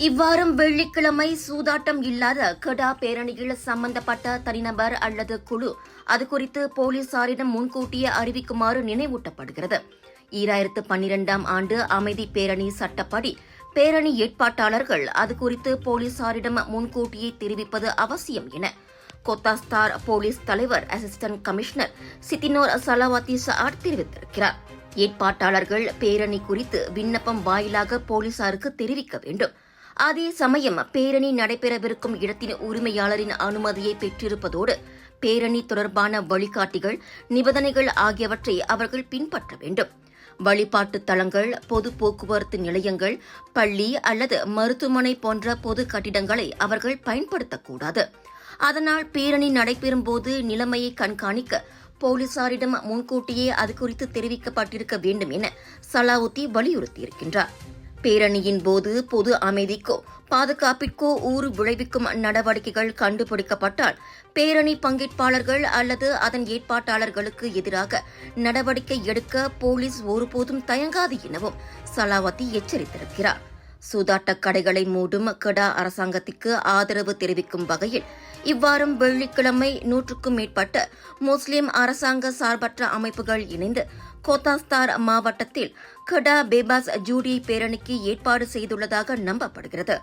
இவ்வாரம் வெள்ளிக்கிழமை சூதாட்டம் இல்லாத கெடா பேரணியில் சம்பந்தப்பட்ட தனிநபர் அல்லது குழு அது குறித்து போலீசாரிடம் முன்கூட்டியே அறிவிக்குமாறு நினைவூட்டப்படுகிறது. 2012ஆம் ஆண்டு அமைதி பேரணி சட்டப்படி பேரணி ஏற்பாட்டாளர்கள் அது குறித்து போலீசாரிடம் முன்கூட்டியே தெரிவிப்பது அவசியம் என கொத்தாஸ்தார் போலீஸ் தலைவர் அசிஸ்டன்ட் கமிஷனர் சித்தினோர் சலாவத்தி சஆட் தெரிவித்திருக்கிறார். ஏற்பாட்டாளர்கள் பேரணி குறித்து விண்ணப்பம் வாயிலாக போலீசாருக்கு தெரிவிக்க வேண்டும். அதே சமயம் பேரணி நடைபெறவிருக்கும் இடத்தின் உரிமையாளரின் அனுமதியை பெற்றிருப்பதோடு பேரணி தொடர்பான வழிகாட்டிகள் நிபந்தனைகள் ஆகியவற்றை அவர்கள் பின்பற்ற வேண்டும். வழிபாட்டு தலங்கள், பொது போக்குவரத்து நிலையங்கள், பள்ளி அல்லது மருத்துவமனை போன்ற பொது கட்டிடங்களை அவர்கள் பயன்படுத்தக்கூடாது. அதனால் பேரணி நடைபெறும் போது நிலைமையை கண்காணிக்க போலீசாரிடம் முன்கூட்டியே அது குறித்து தெரிவிக்கப்பட்டிருக்க வேண்டும் என சலாவுத்தி வலியுறுத்தியிருக்கின்றார். பேரணியின் போது பொது அமைதிக்கோ பாதுகாப்பிற்கோ ஊறு விளைவிக்கும் நடவடிக்கைகள் கண்டுபிடிக்கப்பட்டால் பேரணி பங்கேற்பாளர்கள் அல்லது அதன் ஏற்பாட்டாளர்களுக்கு எதிராக நடவடிக்கை எடுக்க போலீஸ் ஒருபோதும் தயங்காது எனவும் சலாவத்தி எச்சரித்திருக்கிறார். சூதாட்டக் கடைகளை மூடும் கெடா அரசாங்கத்திற்கு ஆதரவு தெரிவிக்கும் வகையில் இவ்வாரம் வெள்ளிக்கிழமை 100க்கும் மேற்பட்ட முஸ்லிம் அரசாங்க சார்பற்ற அமைப்புகள் இணைந்து கோத்தாஸ்தார் மாவட்டத்தில் கெடா பேபாஸ் ஜூடி பேரணிக்கு ஏற்பாடு செய்துள்ளதாக நம்பப்படுகிறது.